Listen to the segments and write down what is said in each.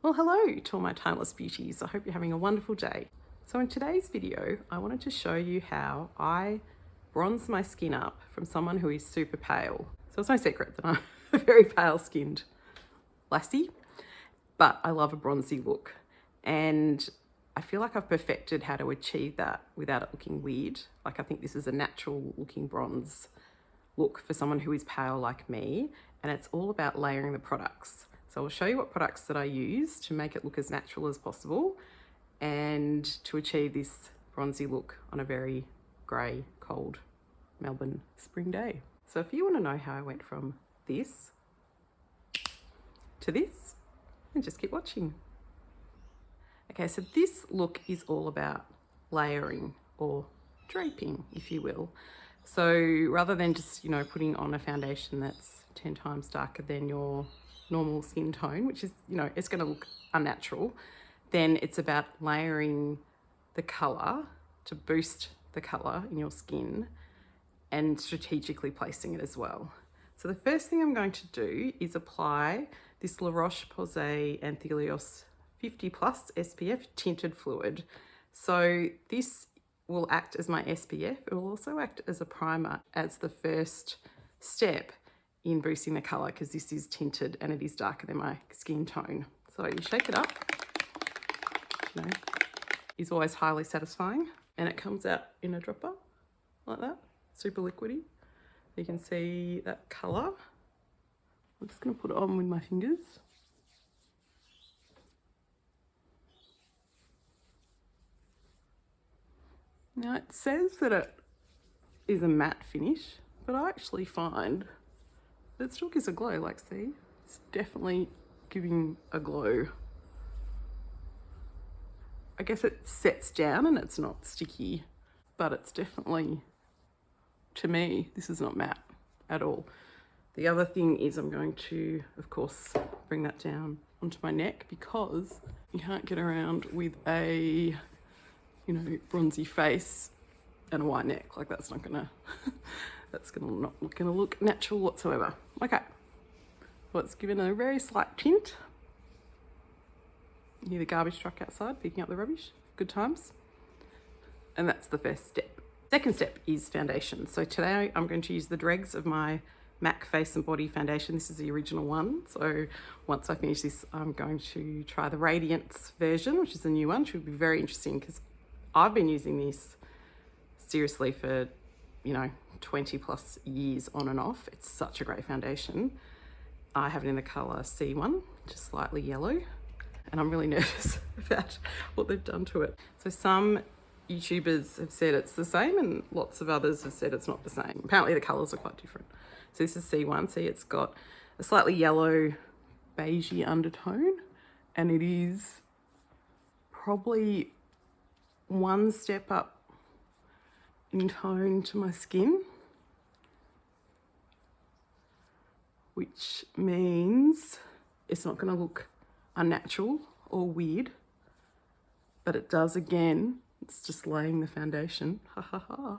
Well, hello to all my timeless beauties. I hope you're having a wonderful day. So in today's video, I wanted to show you how I bronze my skin up from someone who is super pale. So it's no secret that I'm a very pale skinned lassie, but I love a bronzy look. And I feel like I've perfected how to achieve that without it looking weird. Like I think this is a natural looking bronze look for someone who is pale like me. And it's all about layering the products. So I'll show you what products that I use to make it look as natural as possible and to achieve this bronzy look on a very grey, cold Melbourne spring day. So if you want to know how I went from this to this, then just keep watching. Okay, so this look is all about layering or draping, if you will. So rather than just, putting on a foundation that's 10 times darker than your normal skin tone, which is, it's going to look unnatural, then it's about layering the colour to boost the colour in your skin and strategically placing it as well. So the first thing I'm going to do is apply this Roche-Posay Anthelios 50 plus SPF tinted fluid. So this will act as my SPF. It will also act as a primer as the first step in boosting the colour, because this is tinted and it is darker than my skin tone. So you shake it up, is always highly satisfying, and it comes out in a dropper like that, super liquidy. You can see that colour. I'm just going to put it on with my fingers. Now it says that it is a matte finish, but I actually find it still gives a glow. Like, see, it's definitely giving a glow. I guess it sets down and it's not sticky, but it's definitely, to me, this is not matte at all. The other thing is I'm going to, of course, bring that down onto my neck, because you can't get around with a, bronzy face and a white neck. Like, that's not gonna, not gonna look natural whatsoever. Okay, well, it's given a very slight tint. You hear the garbage truck outside picking up the rubbish. Good times. And that's the first step. Second step is foundation. So today I'm going to use the dregs of my MAC Face and Body foundation. This is the original one. So once I finish this, I'm going to try the Radiance version, which is a new one, which would be very interesting because I've been using this seriously for, 20 plus years on and off. It's such a great foundation. I have it in the colour C1, just slightly yellow, and I'm really nervous about what they've done to it. So some YouTubers have said it's the same and lots of others have said it's not the same. Apparently the colours are quite different. So this is C1. See, it's got a slightly yellow beigey undertone, and it is probably one step up in tone to my skin, which means it's not going to look unnatural or weird, but it does, again, it's just laying the foundation. Ha ha ha.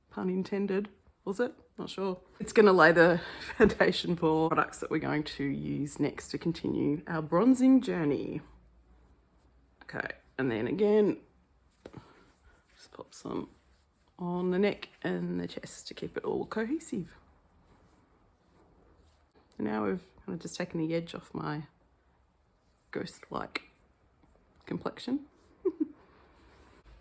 Pun intended, was it? Not sure. It's going to lay the foundation for products that we're going to use next to continue our bronzing journey. Okay, and then again, just pop some on the neck and the chest to keep it all cohesive. And now we've kind of just taken the edge off my ghost-like complexion.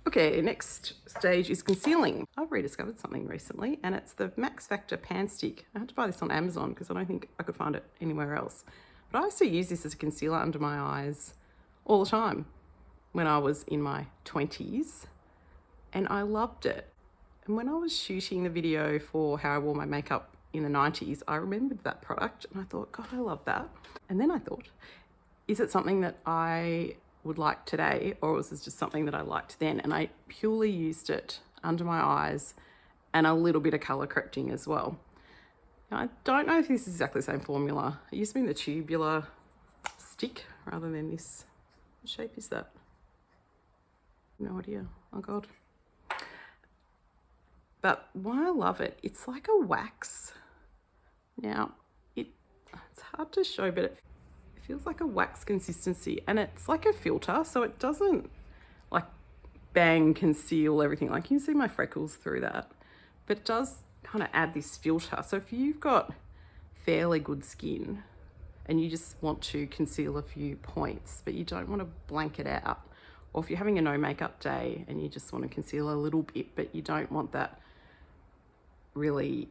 Okay, next stage is concealing. I've rediscovered something recently, and it's the Max Factor Pan Stick. I had to buy this on Amazon because I don't think I could find it anywhere else. But I used to use this as a concealer under my eyes all the time when I was in my 20s, and I loved it. And when I was shooting the video for how I wore my makeup in the 90s, I remembered that product and I thought, God, I love that. And then I thought, is it something that I would like today, or was this just something that I liked then? And I purely used it under my eyes and a little bit of colour correcting as well. Now, I don't know if this is exactly the same formula. It used to be in the tubular stick rather than this. What shape is that? No idea. Oh God. But why I love it, it's like a wax. Now, it's hard to show, but it feels like a wax consistency, and it's like a filter, so it doesn't like bang conceal everything. Like you can see my freckles through that, but it does kind of add this filter. So if you've got fairly good skin and you just want to conceal a few points, but you don't want to blank it out, or if you're having a no makeup day and you just want to conceal a little bit, but you don't want that really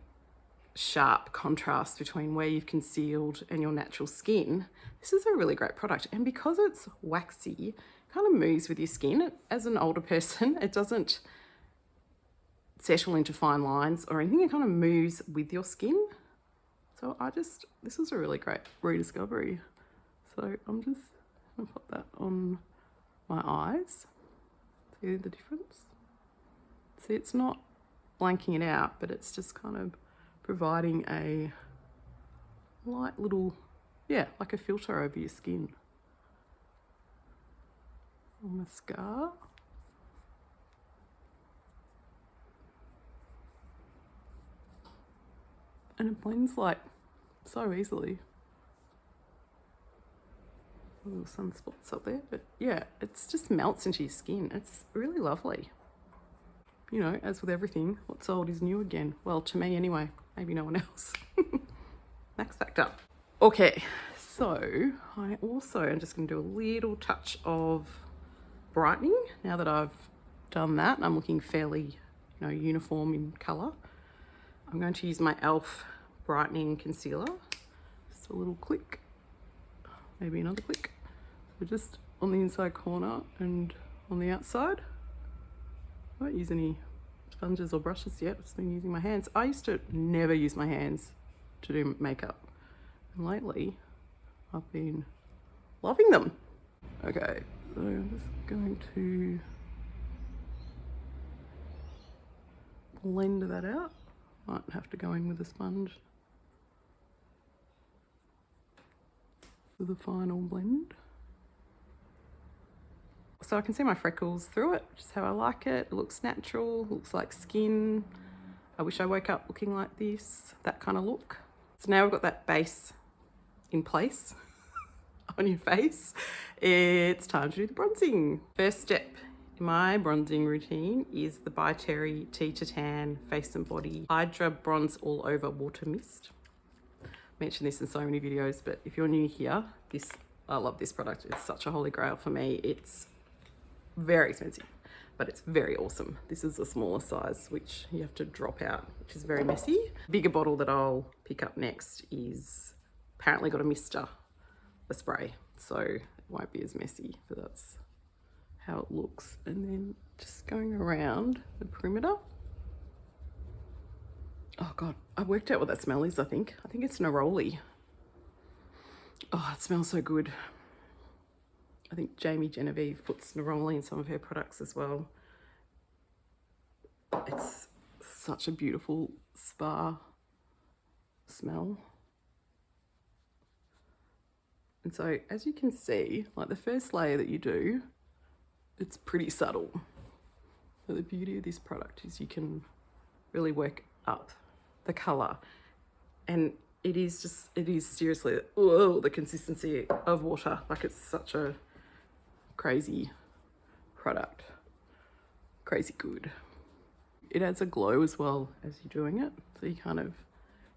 sharp contrast between where you've concealed and your natural skin, this is a really great product. And because it's waxy, it kind of moves with your skin. As an older person, it doesn't settle into fine lines or anything. It kind of moves with your skin. So this is a really great rediscovery. So I'm just gonna put that on my eyes. See the difference? See, it's not blanking it out, but it's just kind of providing a light little, yeah, like a filter over your skin. Mascara. And it blends like so easily. Little sunspots up there, but yeah, it's just melts into your skin. It's really lovely. You know, as with everything, what's old is new again. Well, to me anyway, maybe no one else. Max factor. Okay, so I also am just gonna do a little touch of brightening now that I've done that and I'm looking fairly, you know, uniform in color. I'm going to use my e.l.f. brightening concealer. Just a little click, maybe another click. So just on the inside corner and on the outside. I won't use any sponges or brushes yet. I've just been using my hands. I used to never use my hands to do makeup. And lately, I've been loving them. Okay, so I'm just going to blend that out. Might have to go in with a sponge for the final blend. So I can see my freckles through it, just how I like it. It looks natural, looks like skin. I wish I woke up looking like this, that kind of look. So now we've got that base in place on your face. It's time to do the bronzing. First step in my bronzing routine is the By Terry Tea to Tan Face and Body Hydra Bronze All Over Water Mist. I mentioned this in so many videos, but if you're new here, I love this product. It's such a holy grail for me. It's very expensive, but it's very awesome. This is a smaller size, which you have to drop out, which is very messy. The bigger bottle that I'll pick up next is apparently got a mister, a spray, so it won't be as messy, but that's how it looks. And then just going around the perimeter. Oh God, I worked out what that smell is, I think. I think it's neroli. Oh, it smells so good. I think Jamie Genevieve puts neroli in some of her products as well. It's such a beautiful spa smell. And so as you can see, like the first layer that you do, it's pretty subtle. But the beauty of this product is you can really work up the color. And it is seriously, whoa, the consistency of water. Like it's such a crazy product, crazy good. It adds a glow as well as you're doing it. So you're kind of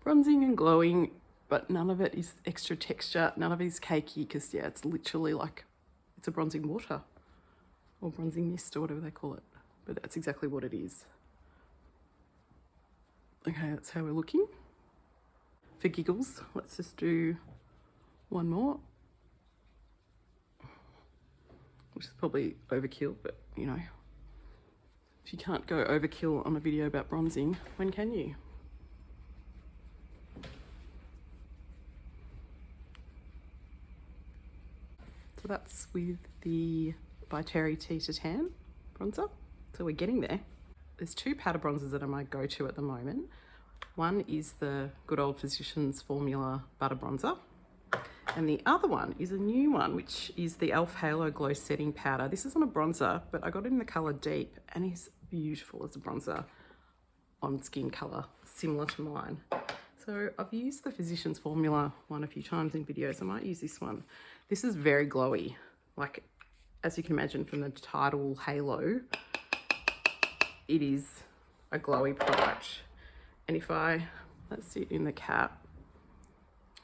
bronzing and glowing, but none of it is extra texture. None of it is cakey, because yeah, it's literally like, it's a bronzing water or bronzing mist or whatever they call it. But that's exactly what it is. Okay, that's how we're looking. For giggles, let's just do one more. Which is probably overkill, but you know, if you can't go overkill on a video about bronzing, when can you? So that's with the By Terry Tea to Tan bronzer. So we're getting there. There's two powder bronzers that are my go-to at the moment. One is the Good Old Physicians Formula Butter Bronzer. And the other one is a new one, which is the e.l.f. Halo Glow Setting Powder. This is on a bronzer, but I got it in the colour Deep, and it's beautiful as a bronzer on skin colour, similar to mine. So I've used the Physicians Formula one a few times in videos. I might use this one. This is very glowy. Like, as you can imagine from the title halo, it is a glowy product. And if I, let's see it in the cap,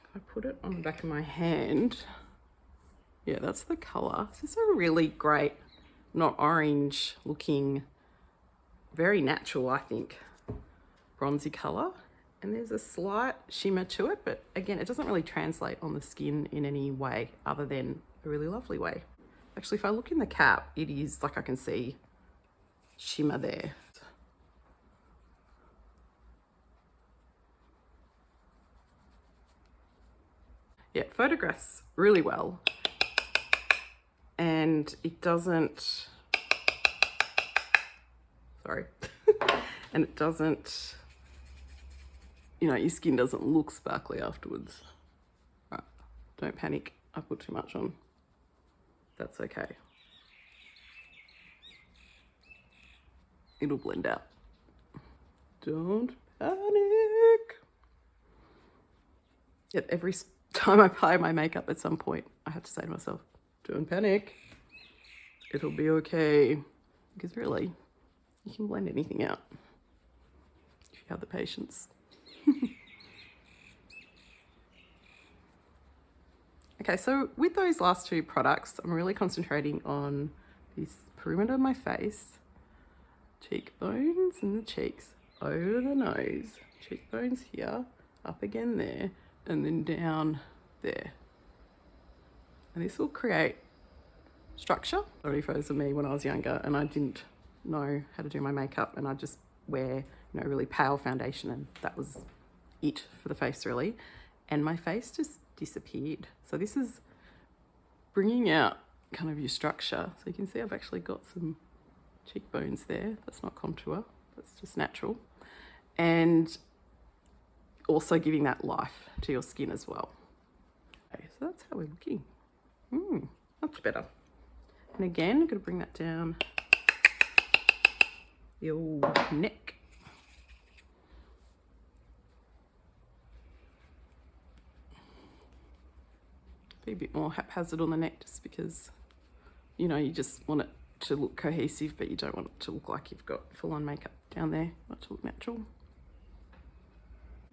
if I put it on the back of my hand, yeah, that's the color. This is a really great, not orange looking, very natural, I think, bronzy color. And there's a slight shimmer to it, but again, it doesn't really translate on the skin in any way other than a really lovely way. Actually, if I look in the cap, it is like I can see shimmer there. Yeah, it photographs really well. And it doesn't, sorry, and it doesn't, you know, your skin doesn't look sparkly afterwards. Right, don't panic, I put too much on. That's okay. It'll blend out. Don't panic. Yet every time I apply my makeup at some point, I have to say to myself, don't panic. It'll be okay. Because really, you can blend anything out if you have the patience. Okay, so with those last two products, I'm really concentrating on this perimeter of my face, cheekbones and the cheeks, over the nose, cheekbones here, up again there, and then down there. And this will create structure. Already photos of me when I was younger and I didn't know how to do my makeup, and I just wear, you know, really pale foundation, and that was it for the face really. And my face just disappeared. So this is bringing out kind of your structure. So you can see I've actually got some cheekbones there. That's not contour, that's just natural. And also giving that life to your skin as well. Okay, so that's how we're looking. Much better. And again, I'm going to bring that down your neck. Be a bit more haphazard on the neck just because, you know, you just want it to look cohesive, but you don't want it to look like you've got full-on makeup down there. You want it to look natural.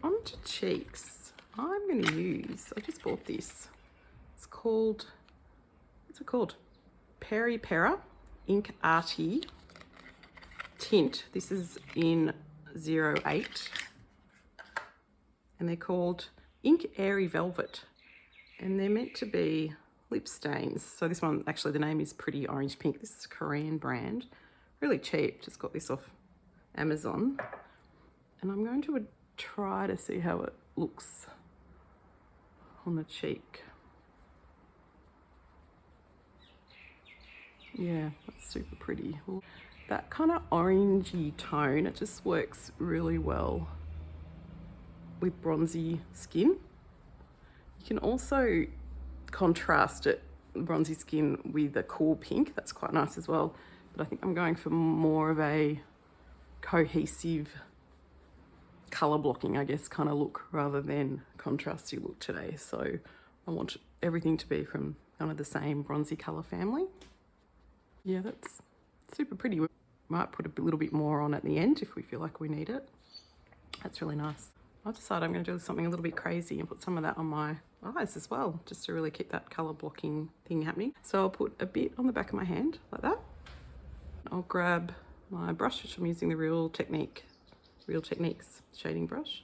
On to cheeks. I'm going to use, I just bought this. It's called, what's it called? Peri Pera Ink Arty Tint. This is in 08. And they're called Ink Airy Velvet. And they're meant to be lip stains. So this one, actually the name is Pretty Orange Pink. This is a Korean brand. Really cheap. Just got this off Amazon. And I'm going to try to see how it looks on the cheek. Yeah, that's super pretty. That kind of orangey tone, it just works really well with bronzy skin. You can also contrast it, bronzy skin, with a cool pink. That's quite nice as well. But I think I'm going for more of a cohesive colour blocking, I guess, kind of look rather than contrasty look today. So I want everything to be from kind of the same bronzy colour family. Yeah, that's super pretty. We might put a little bit more on at the end if we feel like we need it. That's really nice. I've decided I'm going to do something a little bit crazy and put some of that on my eyes as well, just to really keep that colour blocking thing happening. So I'll put a bit on the back of my hand, like that. I'll grab my brush, which I'm using the Real Techniques shading brush.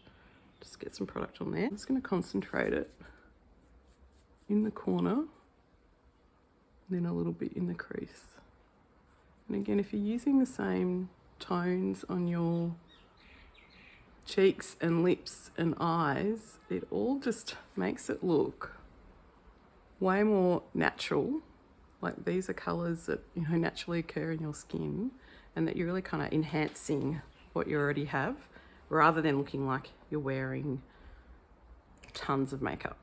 Just get some product on there. I'm just going to concentrate it in the corner, then a little bit in the crease. And again, if you're using the same tones on your cheeks and lips and eyes, it all just makes it look way more natural. Like these are colours that, you know, naturally occur in your skin, and that you're really kind of enhancing what you already have, rather than looking like you're wearing tons of makeup.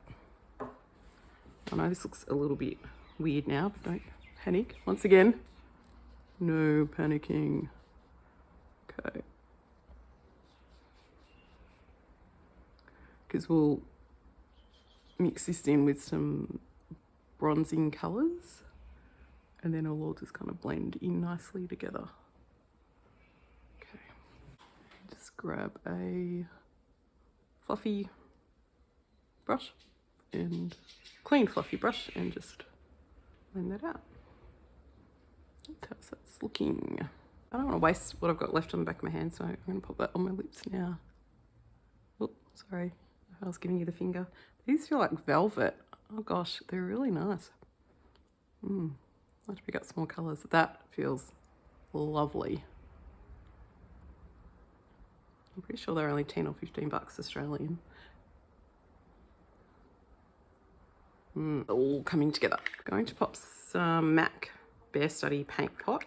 I know this looks a little bit weird now, but don't panic. Once again, no panicking. Okay. because we'll mix this in with some bronzing colours and then it'll all just kind of blend in nicely together. Okay, just grab a fluffy brush and clean fluffy brush and just blend that out. Okay, so it's looking, I don't want to waste what I've got left on the back of my hand, so I'm going to pop that on my lips now. Oh, sorry, I was giving you the finger. These feel like velvet. Oh gosh, they're really nice. I have to pick up some more colours. That feels lovely. I'm pretty sure they're only 10 or 15 bucks Australian. All coming together. Going to pop some MAC Bare Study Paint Pot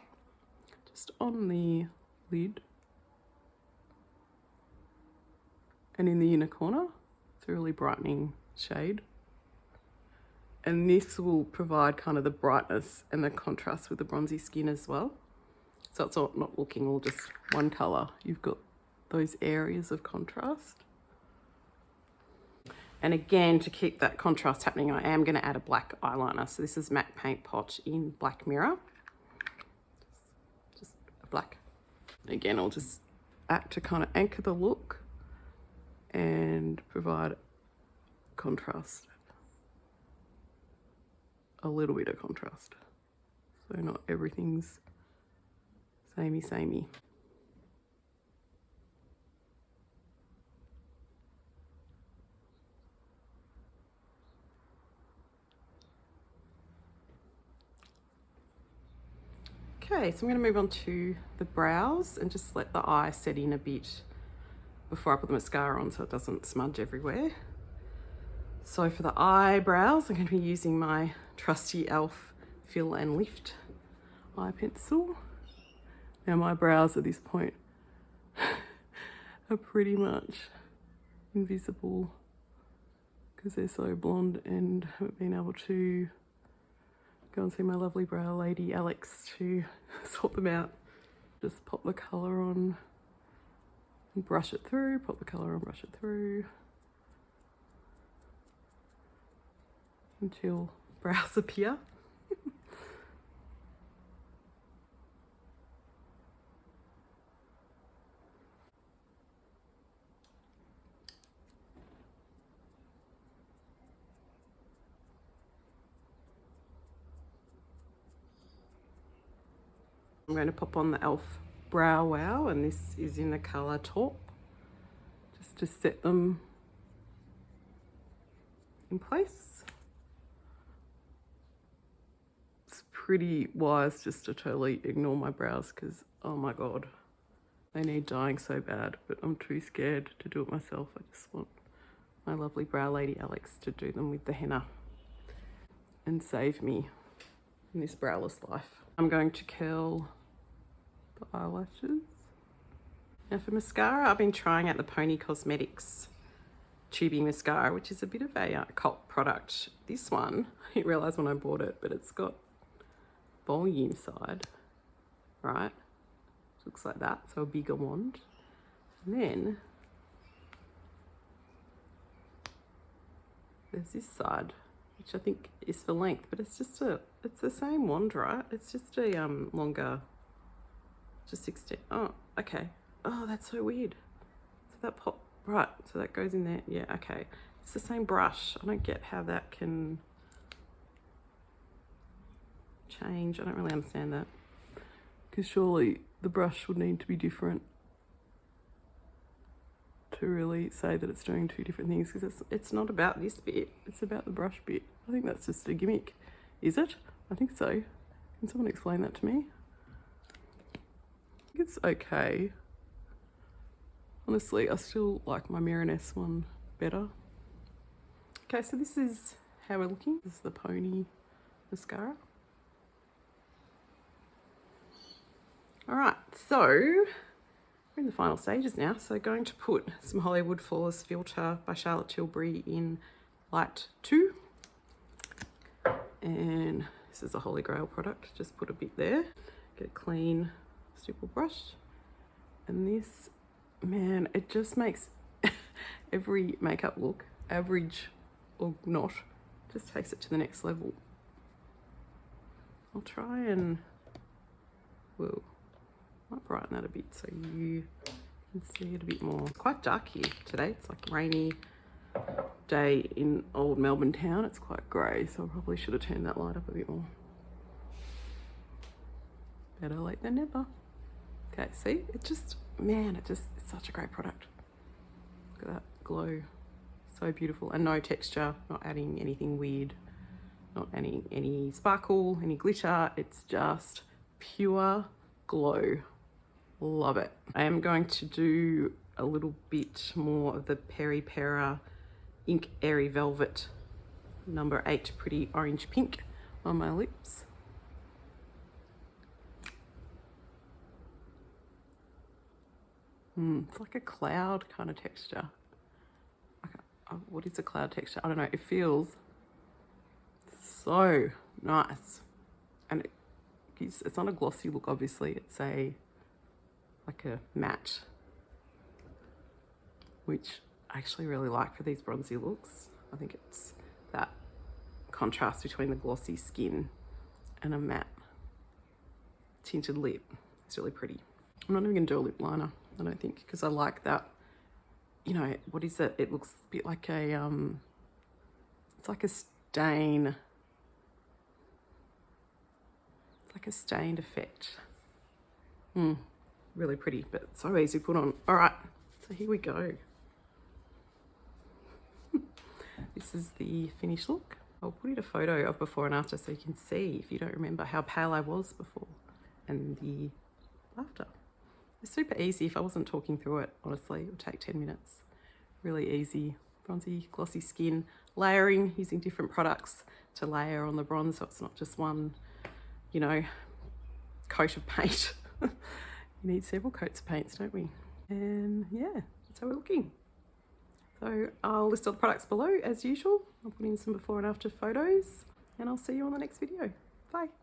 just on the lid and in the inner corner. It's a really brightening shade. And this will provide kind of the brightness and the contrast with the bronzy skin as well. So it's not looking all just one colour. You've got those areas of contrast. And again, to keep that contrast happening, I am going to add a black eyeliner. So this is MAC Paint Pot in Black Mirror. Just a black. Again, I'll just act to kind of anchor the look and provide contrast. A little bit of contrast. So not everything's samey. Okay, so I'm going to move on to the brows and just let the eye set in a bit before I put the mascara on so it doesn't smudge everywhere. So for the eyebrows, I'm going to be using my trusty e.l.f. Fill and Lift eye pencil. Now my brows at this point are pretty much invisible because they're so blonde and haven't been able to go and see my lovely brow lady Alex to sort them out. Just pop the colour on and brush it through, pop the colour on, brush it through until brows appear. I'm going to pop on the e.l.f. Brow Wow, and this is in the colour Taupe, just to set them in place. It's pretty wise just to totally ignore my brows because, oh my god, they need dyeing so bad, but I'm too scared to do it myself. I just want my lovely brow lady Alex to do them with the henna and save me in this browless life. I'm going to curl the eyelashes. Now for mascara, I've been trying out the Pony Cosmetics tubing mascara, which is a bit of a cult product. This one, I didn't realise when I bought it, but it's got volume side, right? Looks like that, so a bigger wand. And then there's this side, which I think is for length, but it's just it's the same wand, right? It's just a longer, just 16. Oh, okay. Oh, that's so weird. So that pop, right, so that goes in there. Yeah, okay. It's the same brush. I don't get how that can change. I don't really understand that. Because surely the brush would need to be different to really say that it's doing two different things, because it's not about this bit, it's about the brush bit. I think that's just a gimmick. Is it? I think so. Can someone explain that to me? I think it's okay. Honestly, I still like my Miraness one better. Okay, so this is how we're looking. This is the Pony mascara. All right, so we're in the final stages now. So going to put some Hollywood Flawless Filter by Charlotte Tilbury in Light 2. And this is a Holy Grail product. Just put a bit there. Get a clean stipple brush. And this, man, it just makes every makeup look, average or not, just takes it to the next level. I'll try and, whoa, might brighten that a bit so you can see it a bit more. It's quite dark here today. It's like a rainy day in old Melbourne town. It's quite grey, so I probably should have turned that light up a bit more. Better late than never. Okay, see, it just, man, it's such a great product. Look at that glow, so beautiful, and no texture, not adding anything weird, not adding any sparkle, any glitter. It's just pure glow. Love it. I am going to do a little bit more of the Peri Pera Ink Airy Velvet number 8 Pretty Orange Pink on my lips. It's like a cloud kind of texture. What is a cloud texture? I don't know. It feels so nice, and it's not a glossy look. Obviously, it's like a matte, which I actually really like for these bronzy looks. I think it's that contrast between the glossy skin and a matte tinted lip. It's really pretty. I'm not even gonna do a lip liner, I don't think, because I like that, you know, what is it? It looks a bit like a, it's like a stain. It's like a stained effect. Really pretty, but so easy to put on. All right, so here we go. This is the finished look. I'll put in a photo of before and after so you can see, if you don't remember, how pale I was before and the after. It's super easy. If I wasn't talking through it, honestly, it would take 10 minutes. Really easy, bronzy, glossy skin. Layering, using different products to layer on the bronze, so it's not just one, you know, coat of paint. You need several coats of paints, don't we? And yeah, that's how we're looking. So I'll list all the products below as usual. I'll put in some before and after photos, and I'll see you on the next video. Bye.